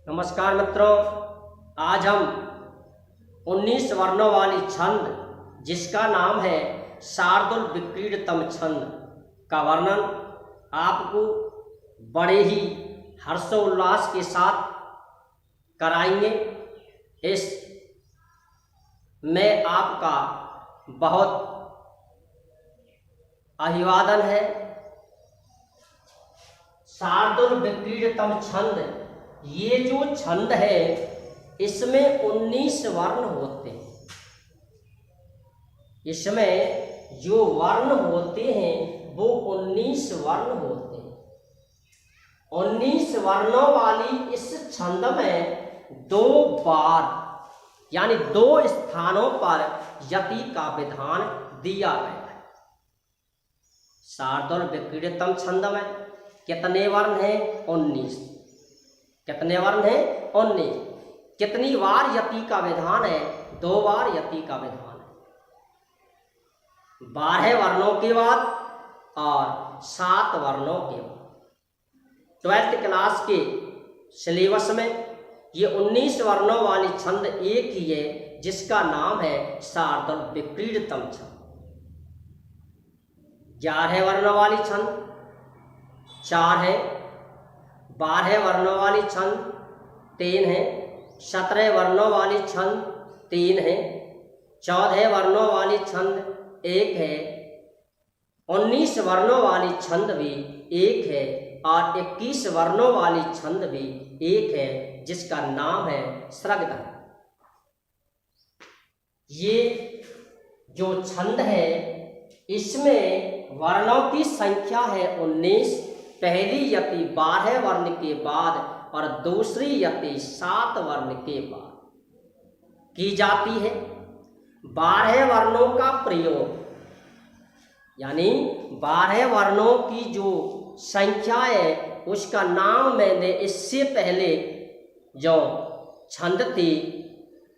नमस्कार मित्रों, आज हम 19 वर्णों वाली छंद जिसका नाम है शार्दूल विक्रीडितम छंद का वर्णन आपको बड़े ही हर्षोल्लास के साथ कराएंगे। इस में आपका बहुत अभिवादन है। शार्दूल विक्रीडितम छंद, ये जो छंद है इसमें 19 वर्ण होते हैं। इसमें जो वर्ण होते हैं वो 19 वर्ण होते हैं। 19 वर्णों वाली इस छंद में 2 बार यानी 2 स्थानों पर यति का विधान दिया गया है। शार्दूल विक्रीडितम छंद में कितने वर्ण हैं? 19। कितने वर्ण हैं? 19। कितनी बार यति का विधान है? 2 बार यति का विधान है। 12 वर्णों के बाद और 7 वर्णों के बाद। 12th क्लास के सिलेबस में ये 19 वर्णों वाली छंद एक ही है जिसका नाम है शार्दूल विक्रीडितम छंद। 11 वर्णों वाली छंद 4 है, 12 वर्णों वाली छंद 3 है, 17 वर्णों वाली छंद 3 है, 14 वर्णों वाली छंद 1 है, 19 वर्णों वाली छंद भी 1 है और 21 वर्णों वाली छंद भी 1 है जिसका नाम है स्रग्धन। ये जो छंद है इसमें वर्णों की संख्या है 19। पहली यति 12 वर्ण के बाद और दूसरी यति 7 वर्ण के बाद की जाती है। 12 वर्णों का प्रयोग यानी 12 वर्णों की जो संख्या है उसका नाम मैंने इससे पहले जो छंद थी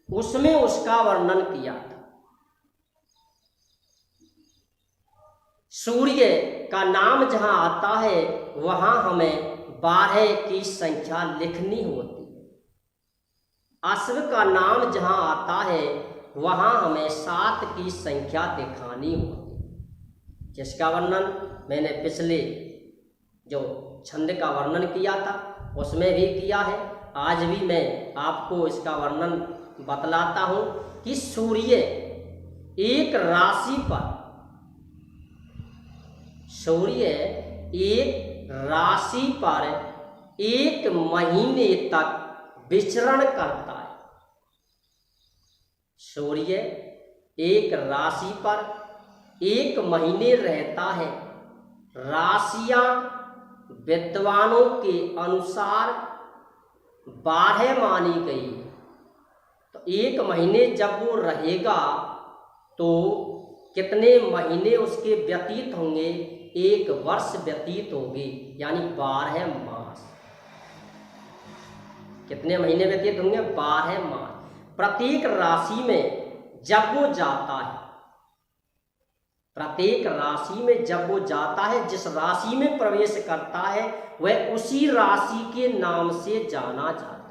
उसमें उसका वर्णन किया था। सूर्य का नाम जहां आता है वहां हमें 12 की संख्या लिखनी होती है। अश्व का नाम जहां आता है वहां हमें 7 की संख्या दिखानी होती है जिसका वर्णन मैंने पिछले जो छंद का वर्णन किया था उसमें भी किया है। आज भी मैं आपको इसका वर्णन बतलाता हूं कि सूर्य एक राशि पर एक महीने तक विचरण करता है। सूर्य एक राशि पर 1 महीने रहता है। राशियां विद्वानों के अनुसार 12 मानी गई है। तो 1 महीने जब वो रहेगा तो कितने महीने उसके व्यतीत होंगे? 1 वर्ष व्यतीत होगी यानी 12 मास। कितने महीने व्यतीत होंगे? 12 मास। प्रत्येक राशि में जब वो जाता है, प्रत्येक राशि में जब वो जाता है, जिस राशि में प्रवेश करता है वह उसी राशि के नाम से जाना जाता है।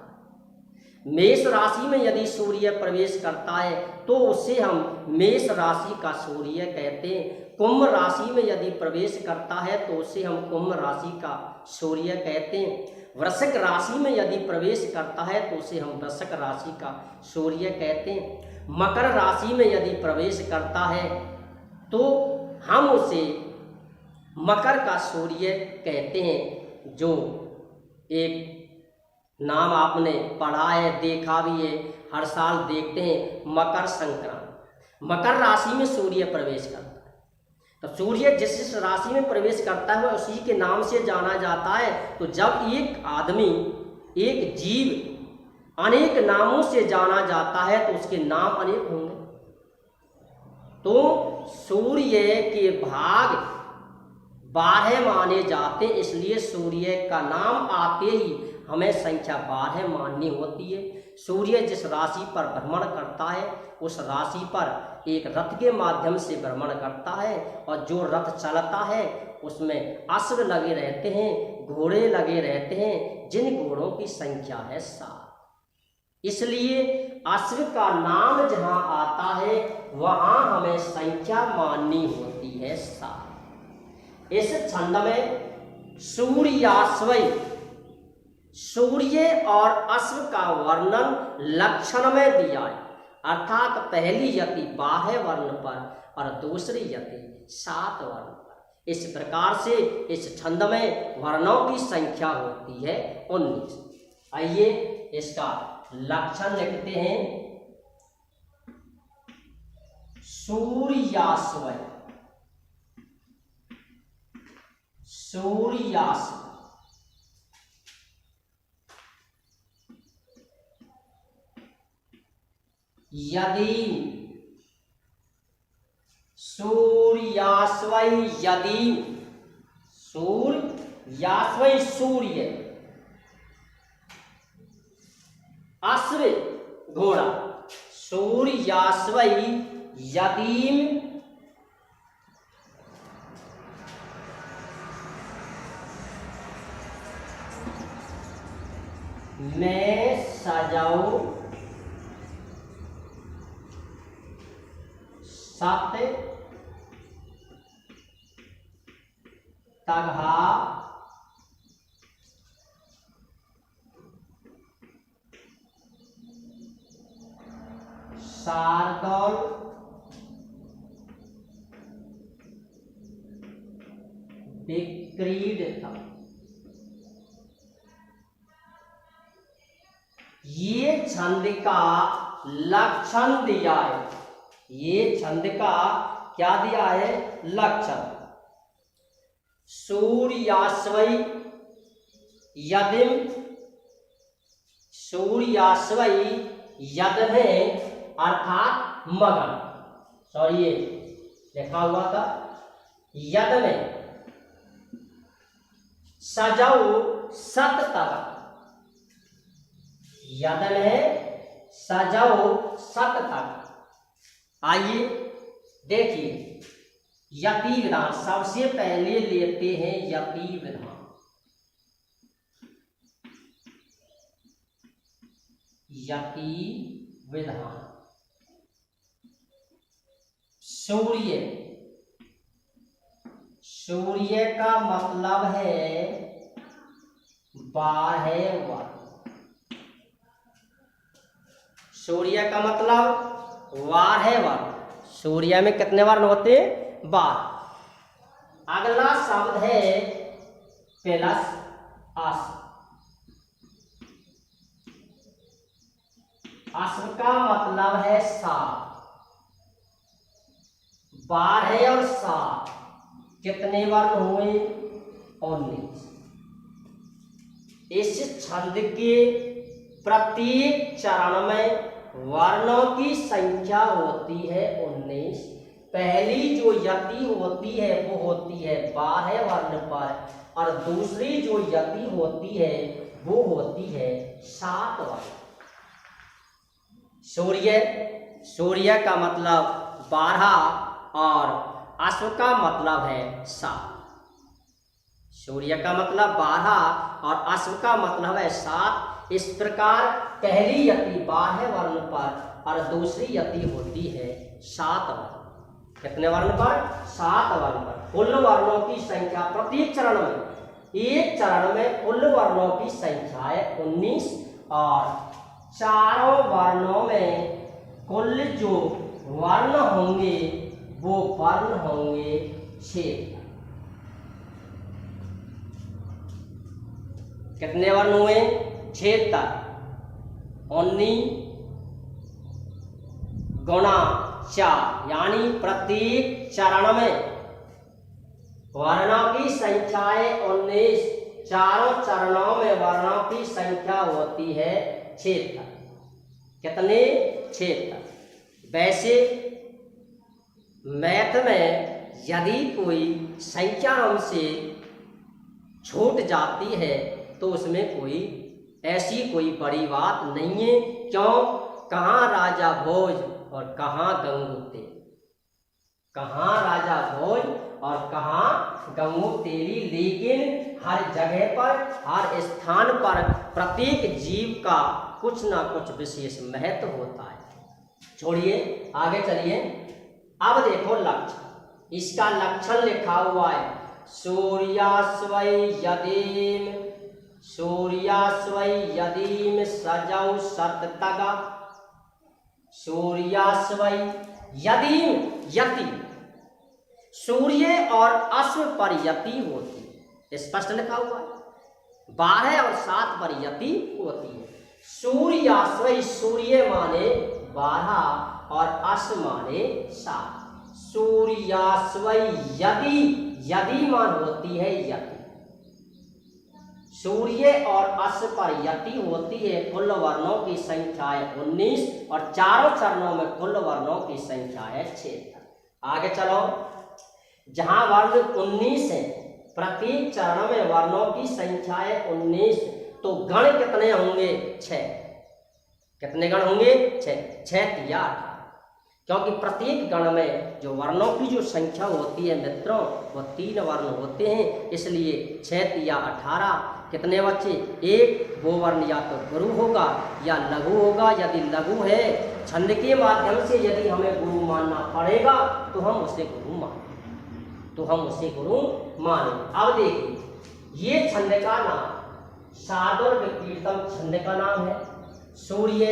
मेष राशि में यदि सूर्य प्रवेश करता है तो उसे हम मेष राशि का सूर्य कहते हैं। कुंभ राशि में यदि प्रवेश करता है तो उसे हम कुंभ राशि का सूर्य कहते हैं। वृश्चिक राशि में यदि प्रवेश करता है तो उसे हम वृश्चिक राशि का सूर्य कहते हैं। मकर राशि में यदि प्रवेश करता है तो हम उसे मकर का सूर्य कहते हैं। जो एक नाम आपने पढ़ा है, देखा भी है, हर साल देखते हैं, मकर संक्रांति। मकर राशि में सूर्य प्रवेश करता है तो सूर्य जिस राशि में प्रवेश करता है वह उसी के नाम से जाना जाता है। तो जब एक आदमी, एक जीव अनेक नामों से जाना जाता है तो उसके नाम अनेक होंगे। तो सूर्य के भाग 12 माने जाते, इसलिए सूर्य का नाम आते ही हमें संख्या 12 माननी होती है। सूर्य जिस राशि पर भ्रमण करता है उस राशि पर एक रथ के माध्यम से भ्रमण करता है और जो रथ चलता है उसमें अश्व लगे रहते हैं घोड़े लगे रहते हैं जिन घोड़ों की संख्या है 7। इसलिए अश्व का नाम जहां आता है वहां हमें संख्या माननी होती है 7। इस छंद में सूर्याश्वई, सूर्य और अश्व का वर्णन लक्षण में दिया है, अर्थात पहली यति बाह्य वर्ण पर और दूसरी यति 7 वर्ण पर। इस प्रकार से इस छंद में वर्णों की संख्या होती है 19। आइए इसका लक्षण लिखते हैं। सूर्याश्वय, सूर्याश्व, यदि, सूर्याश्वय यदि, सूर्याश्वय सूर्य, अश्व घोड़ा, सूर्याश्वय यदि मैं सजाऊ सत तगहा शार्दूल विक्रीडता। ये छंद का लक्षण दिया है। ये छंद का क्या दिया है? लक्षण। सूर्याश्वई यदिम, सूर्याश्वई यद में अर्थात मगन, सॉरी ये लिखा हुआ था यद में, सजाऊ सत तक, यद में सजाऊ सत तक। आइए देखिए यति विधान, सबसे पहले लेते हैं यति विधान। यति विधान, सूर्य, सूर्य का मतलब है 12 वर्ण। सूर्य का मतलब 12 वर्ण। सूर्य में कितने वर्ण होते हैं? 12। अगला शब्द है प्लस अश्व। अश्व का मतलब है 7। 12 और 7 कितने वर्ण हुए? 19। इस छंद के प्रत्येक चरण में वर्णों की संख्या होती है 19। पहली जो यति होती है वो होती है 12 वर्ण पर, और दूसरी जो यति होती है वो होती है 7 वर्ण। सूर्य, सूर्य का मतलब 12 और अश्व का मतलब है 7। सूर्य का मतलब 12 और अश्व का मतलब है 7। इस प्रकार पहली यति 12 वर्ण पर और दूसरी यति होती है 7 वर्ण। कितने वर्ण पर? 7 वर्ण पर। कुल वर्णों की संख्या प्रत्येक चरण में, एक चरण में कुल वर्णों की संख्या है 19, और चारों वर्णों में कुल जो वर्ण होंगे वो वर्ण होंगे 6। कितने वर्ण हुए? 76। 19 गुणा 4, यानी प्रत्येक चरण में वर्णों की संख्या है 19। चारों चरणों में वर्णों की संख्या होती है 76। कितने? 76। वैसे मैथ में यदि कोई संख्या हमसे छूट जाती है तो उसमें कोई ऐसी कोई बड़ी बात नहीं है। क्यों? कहाँ राजा भोज और कहाँ गंगूते, कहाँ राजा भोज और कहाँ गऊ तेरी, लेकिन हर जगह पर, हर स्थान पर प्रत्येक जीव का कुछ ना कुछ विशेष महत्व होता है। छोड़िए, आगे चलिए। अब देखो लक्षण, इसका लक्षण लिखा हुआ है सूर्यास्वै यदीम, सूर्यास्वै यदीम सजौ सततग, सूर्यास्वै यदीम, यति सूर्य और अश्व पर यति होती है, स्पष्ट लिखा हुआ है। 12 और 7 पर यति होती है। सूर्यास्वै, सूर्य माने 12 और अश्व माने 7। सूर्यास्वै यदि, यदि मान होती है यति। सूर्य और अश्व पर यति होती है। कुल वर्णों की संख्या है 19 और चारों चरणों में कुल वर्णों की संख्या है 76। आगे चलो, जहां वर्ण 19 है, प्रत्येक चरण में वर्णों की संख्या है 19, तो गण कितने होंगे? 6। कितने गण होंगे? 6। 6 या 18, क्योंकि प्रत्येक गण में जो वर्णों की जो संख्या होती है मित्रों, वो 3 वर्ण होते हैं, इसलिए 6 या 18। कितने बच्चे? एक वो वर्ण या तो गुरु होगा या लघु होगा। यदि लघु है, छंद के माध्यम से यदि हमें गुरु मानना पड़ेगा तो हम उसे गुरु मानें, तो हम उसे गुरु मानें। अब देखिए, ये छंद का नाम सादुर विक्रीतम छंद का नाम है। सूर्य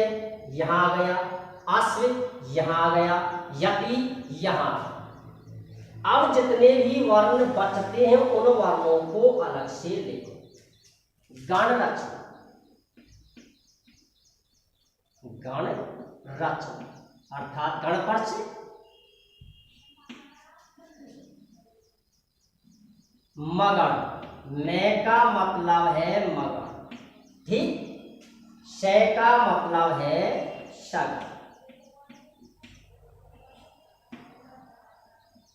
यहाँ आ गया, अश्व यहाँ आ गया, यति यहाँ। अब जितने भी वर्ण बचते हैं उन वर्णों को अलग से लिखो। गण रचना, गण रचना अर्थात गण पर से मगन, मैं का मतलब है मगन, ठीक। से का मतलब है सगन।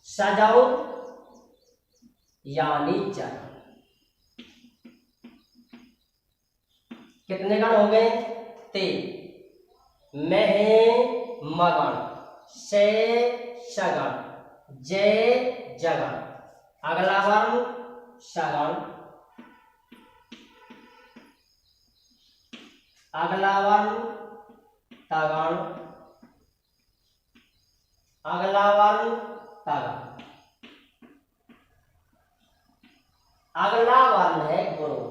सजौ यानी जग। कितने गण हो गए? 3। मैं मगन, से सगन, जय जगन। अगला वर्ण सगन, अगला वर्ण तगन, अगला वर्ण तगन, अगला वर्ण है गुरु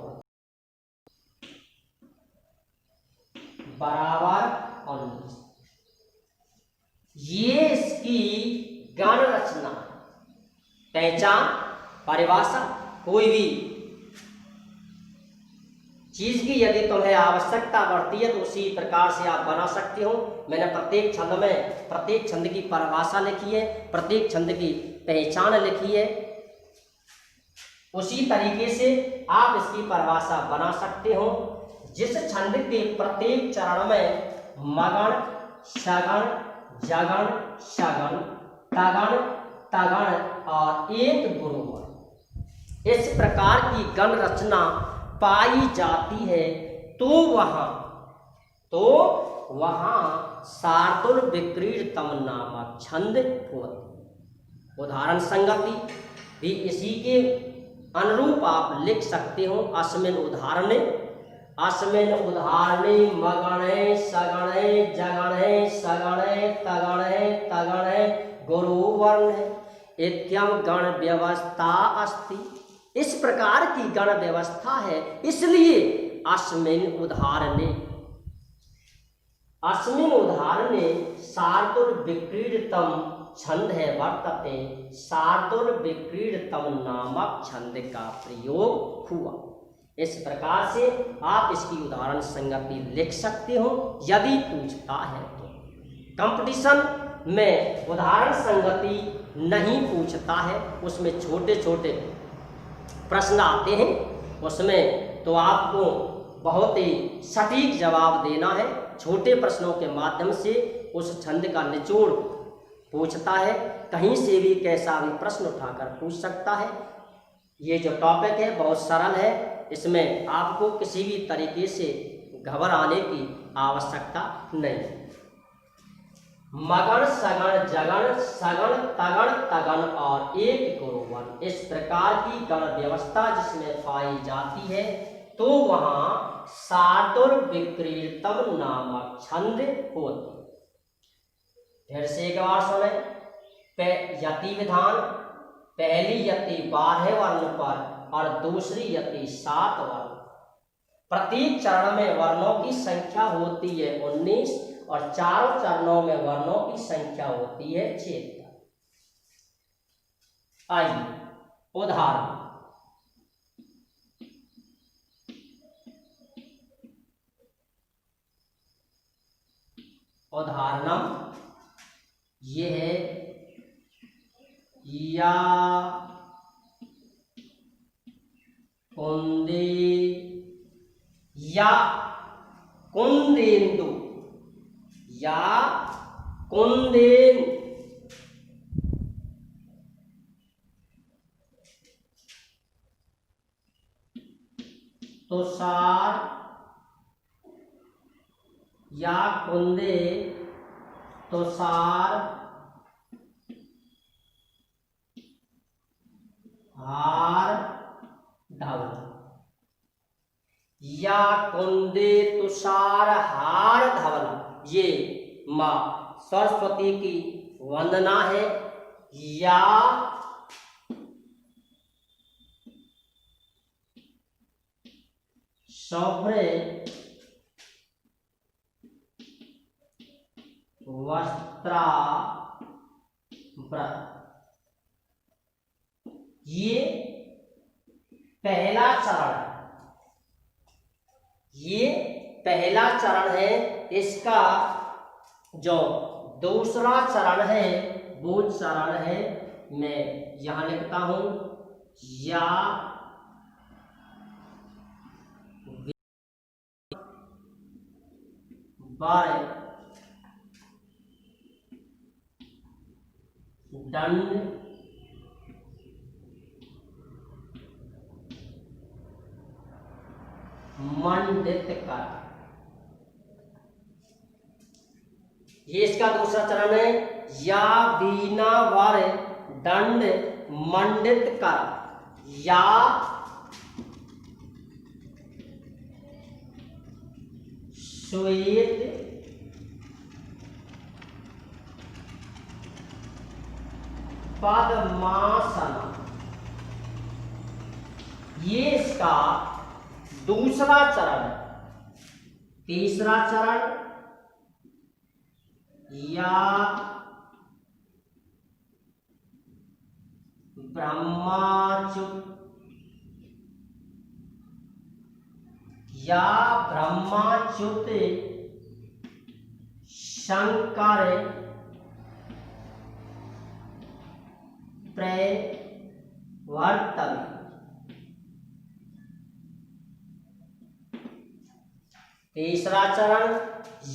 बराबर 19। ये इसकी गण रचना, पहचान, परिभाषा। कोई भी चीज की यदि तुम्हें आवश्यकता बढ़ती है तो उसी प्रकार से आप बना सकते हो। मैंने प्रत्येक छंद में प्रत्येक छंद की परिभाषा लिखी है, प्रत्येक छंद की पहचान लिखी है। उसी तरीके से आप इसकी परिभाषा बना सकते हो। जिस छंद के प्रत्येक चरण में मगन, सगन, जगन, सगन, तगन, तगन और एक गुरु, इस प्रकार की गण रचना पाई जाती है, तो वहां शार्दूल विक्रीडतम नामक छंद होती। उदाहरण संगति भी इसी के अनुरूप आप लिख सकते हो। अस्मिन उदाहरणे, अस्मिन उदाहरणे मगणे, सगणे, जगणे, सगणे, तगणे, तगणे गुरु वर्ण इत्यम गण व्यवस्था अस्ति। इस प्रकार की गण व्यवस्था है, इसलिए अस्मिन उदाहरणे, अस्मिन उदाहरणे शार्दूल विक्रीडतम छंद है वर्तते, शार्दूल विक्रीडतम नामक छंद का प्रयोग हुआ। इस प्रकार से आप इसकी उदाहरण संगति लिख सकते हो यदि पूछता है तो। कंपटीशन में उदाहरण संगति नहीं पूछता है, उसमें छोटे छोटे प्रश्न आते हैं, उसमें तो आपको बहुत ही सटीक जवाब देना है। छोटे प्रश्नों के माध्यम से उस छंद का निचोड़ पूछता है, कहीं से भी कैसा भी प्रश्न उठाकर पूछ सकता है। ये जो टॉपिक है बहुत सरल है, इसमें आपको किसी भी तरीके से घबराने की आवश्यकता नहीं। मगण सगण जगण सगण तगण तगन और एक गुरुवन, इस प्रकार की गण व्यवस्था जिसमें पाई जाती है तो वहां सातुर विक्रीतम नामक छंद होती। फिर से एक बार सुने। यति विधान, पहली यति 12 वर्ण पर और दूसरी यति 7 वर्ण। प्रत्येक चरण में वर्णों की संख्या होती है 19 और चारों चरणों में वर्णों की संख्या होती है 76। आइए उदाहरण। उदाहरणम ये है या कुंदे या कुंदेन्दु या कुंदेन तुषार या कुंदे तुषार हार धवल, या कुंदे तुषार हार धवल, ये मां सरस्वती की वंदना है। या शोभ्रे वस्त्रा व्रत, ये पहला चरण है। ये पहला चरण है। इसका जो दूसरा चरण है वो चरण है, मैं यहां लिखता हूं या बार दंड मंडित कर, ये इसका दूसरा चरण है। या बीना वर दंड मंडित कर, या श्वेत पद्मासन, ये इसका दूसरा चरण है। तीसरा चरण या ब्रह्माच्युत या ब्रह्माच्युत शंकर प्रवर्तन, तीसरा चरण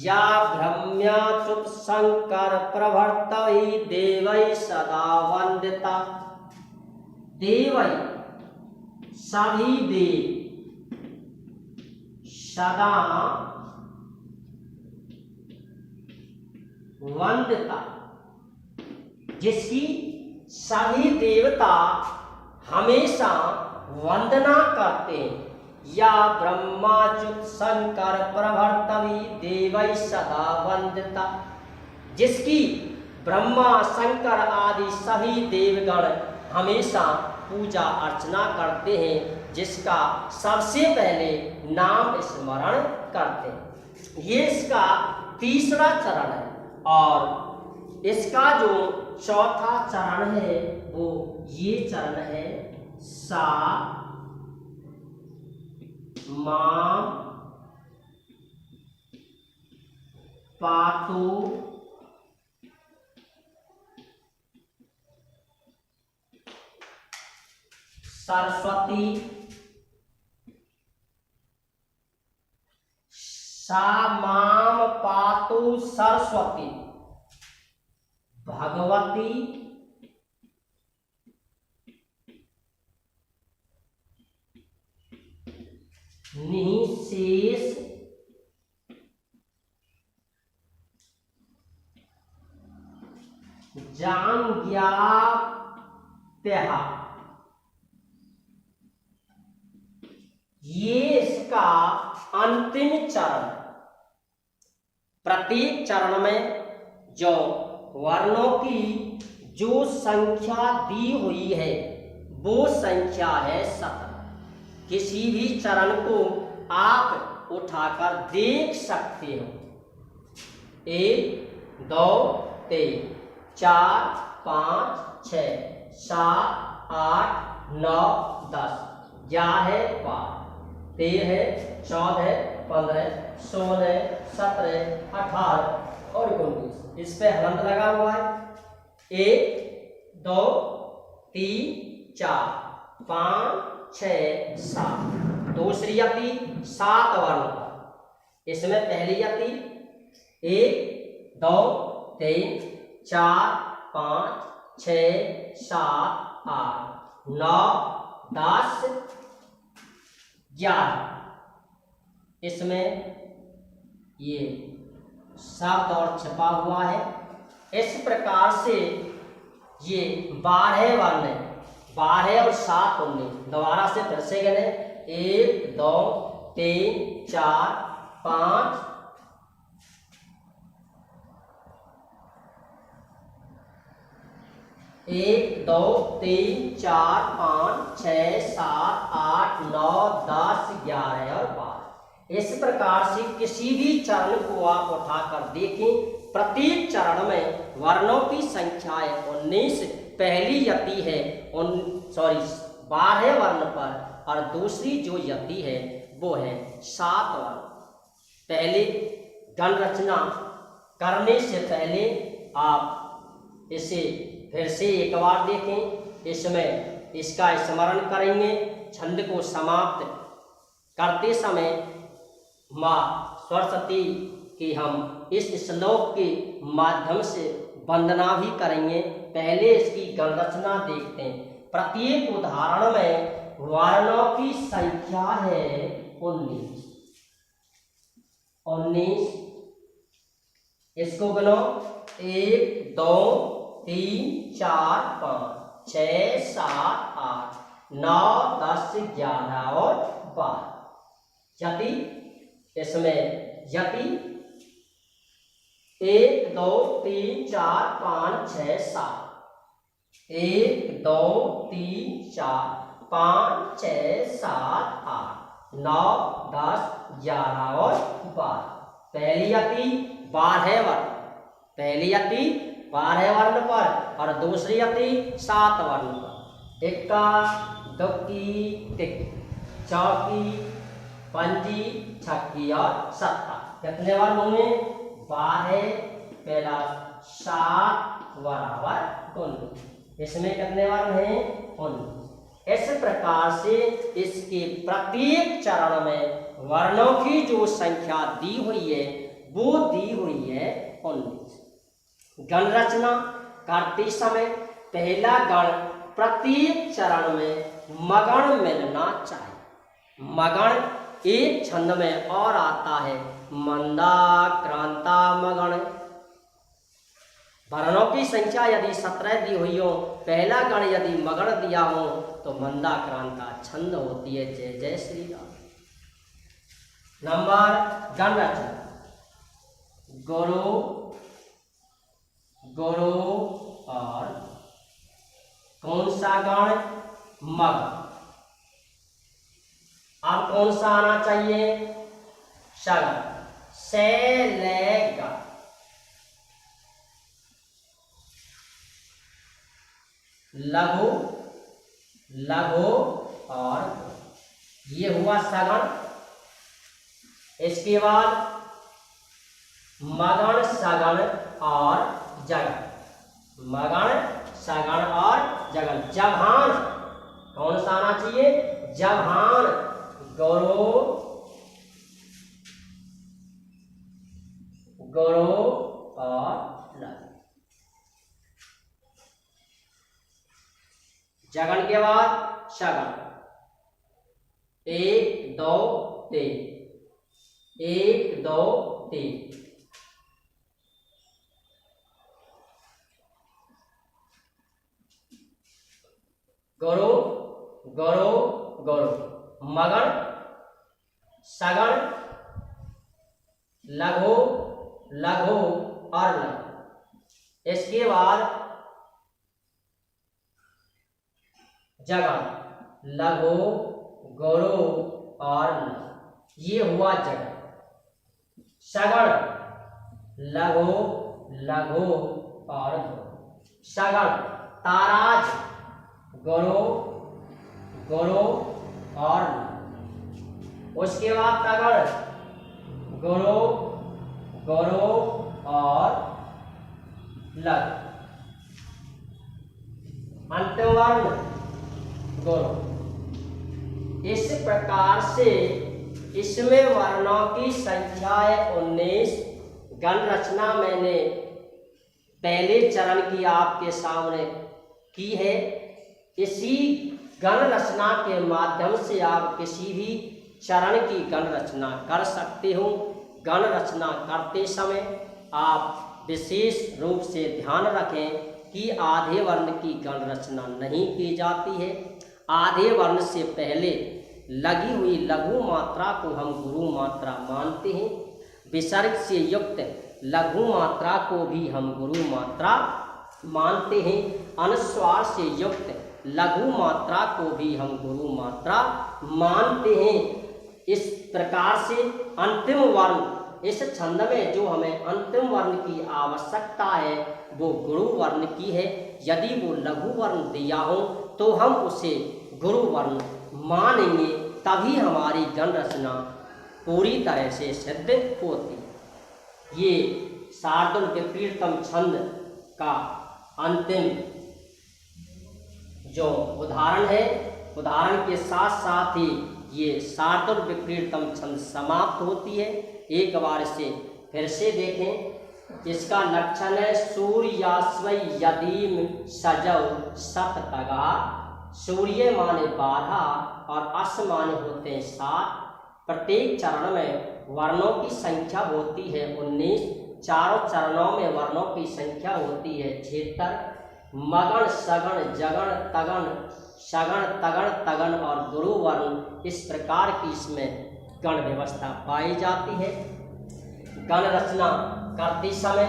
या ब्रह्माच्युत शंकर प्रवर्तई देवै सदा वंदिता, देवै सभी देव सदा वंदिता, जिसकी सभी देवता हमेशा वंदना करते हैं। या ब्रह्माच्युत शंकर प्रवर्तवी देवै सदा वंदिता, जिसकी ब्रह्मा शंकर आदि सभी देवगण हमेशा पूजा अर्चना करते हैं, जिसका सबसे पहले नाम स्मरण करते हैं। ये इसका तीसरा चरण है। और इसका जो चौथा चरण है वो ये चरण है सा मां पातु सरस्वती, सा माम पातु सरस्वती भगवती निःशेष जांज्ञाप्यः, ये इसका अंतिम चरण। प्रत्येक चरण में जो वर्णों की जो संख्या दी हुई है वो संख्या है 17। किसी भी चरण को आप उठाकर देख सकते हो। 1 2 3 4 5 6 7 8 9 10, 11 है 12 13 14 15 16 17 18 और 19। इस पे हलंत लगा हुआ है। 1 2 3 4 5 6 7। दूसरी यति 7 वर्ण पर। इसमें पहली यति 1 2 3 4 5 6 7 8 9 10 11। इसमें ये शब्द और छपा हुआ है। इस प्रकार से ये 12 वर्ण है। 12 और 7 19। दोबारा से फिर से गए 1 2 3 4 5 1 2 3 4 5 6 7 8 9 10 11 और 12। इस प्रकार से किसी भी चरण को आप उठाकर देखें। प्रत्येक चरण में वर्णों की संख्या है 19। पहली यति है 12 वर्ण पर और दूसरी जो यति है वो है 7 वर्ण। पहले गण रचना करने से पहले आप इसे फिर से एक बार देखें। इसमें इसका स्मरण करेंगे। छंद को समाप्त करते समय माँ सरस्वती की हम इस श्लोक के माध्यम से वंदना भी करेंगे। पहले इसकी गण रचना देखते हैं। प्रत्येक उदाहरण में वर्णों की संख्या है 19। इसको गिनो 1 2 3 4 5 6 7 8 9 10 11 और 12। यति इसमें यति 1 2 3 4 5 6 7। 1 2 3 4 5 6 7 8 9 10 11 और 12। पहली यति 12 वर्ण। पहली यति 12 वर्ण पर और दूसरी यति 7 वर्ण पर। इक्का दुक्की टिक, चौकी पंजी छक्की और सत्ता। कितने वर्ण होंगे? 12 प्लस 7 बराबर 19। इसमें कितने वर्ण हैं? 19। इस प्रकार से इसके प्रत्येक चरण में वर्णों की जो संख्या दी हुई है वो दी हुई है 19। गण रचना करते समय पहला गण प्रत्येक चरण में मगण मिलना चाहिए। मगण एक छंद में और आता है मंदा क्रांता मगण। वर्णों की संख्या यदि 17 दी हुई हो, पहला गण यदि मगण दिया हो तो मंदा क्रांता छंद होती है। जय जय श्री राम। नंबर गण रचना गुरु गुरु और कौन सा गण? मग। अब कौन सा आना चाहिए? शगन। से ले ग। लघु लघु और ये हुआ सगण। इसके बाद मगण सगण और जगन। मगण सगण और जगन। जभान कौन सा आना चाहिए? जभान। गौरव गौरव और लघु। जगन के बाद शगन। 1 2 3 1 2 3। गुरु गुरु गुरु, मगण सगण लघु लघु और लघु। इसके बाद जगण लघु गुरु और लघु, ये हुआ जगण। सगण लघु लघु और गुरु, सगण ताराज गुरु गुरु और लघु। उसके बाद तगड़ गुरु गुरु और लघु। अंतिम वर्ण गुरु। इस प्रकार से इसमें वर्णों की संख्या है 19। गण रचना मैंने पहले चरण की आपके सामने की है। इसी गण रचना के माध्यम से आप किसी भी चरण की गण रचना कर सकते हो। गण रचना करते समय आप विशेष रूप से ध्यान रखें कि आधे वर्ण की गण रचना नहीं की जाती है। आधे वर्ण से पहले लगी हुई लघु मात्रा को हम गुरु मात्रा मानते हैं। विसर्ग से युक्त लघु मात्रा को भी हम गुरु मात्रा मानते हैं। अनुस्वार से युक्त लघु मात्रा को भी हम गुरु मात्रा मानते हैं। इस प्रकार से अंतिम वर्ण, इस छंद में जो हमें अंतिम वर्ण की आवश्यकता है वो गुरु वर्ण की है। यदि वो लघु वर्ण दिया हो तो हम उसे गुरु वर्ण मानेंगे, तभी हमारी गण रचना पूरी तरह से सिद्ध होती है। ये शार्दुल विपरीतम छंद का अंतिम जो उदाहरण है, उदाहरण के साथ साथ ही ये शार्दुल विपरीतम छंद समाप्त होती है। एक बार इसे फिर से देखें। इसका लक्षण है सूर्यास्वै यदीम सजौ सत तगा। सूर्य माने 12 और अस माने होते हैं 7। प्रत्येक चरण में वर्णों की संख्या होती है 19। चारों चरणों में वर्णों की संख्या होती है 76। मगण सगण जगण तगण सगण तगण तगन और गुरु वर्ण, इस प्रकार की इसमें गण व्यवस्था पाई जाती है। गण रचना करते समय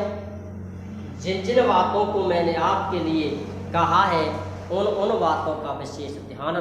जिन जिन बातों को मैंने आपके लिए कहा है उन बातों का विशेष ध्यान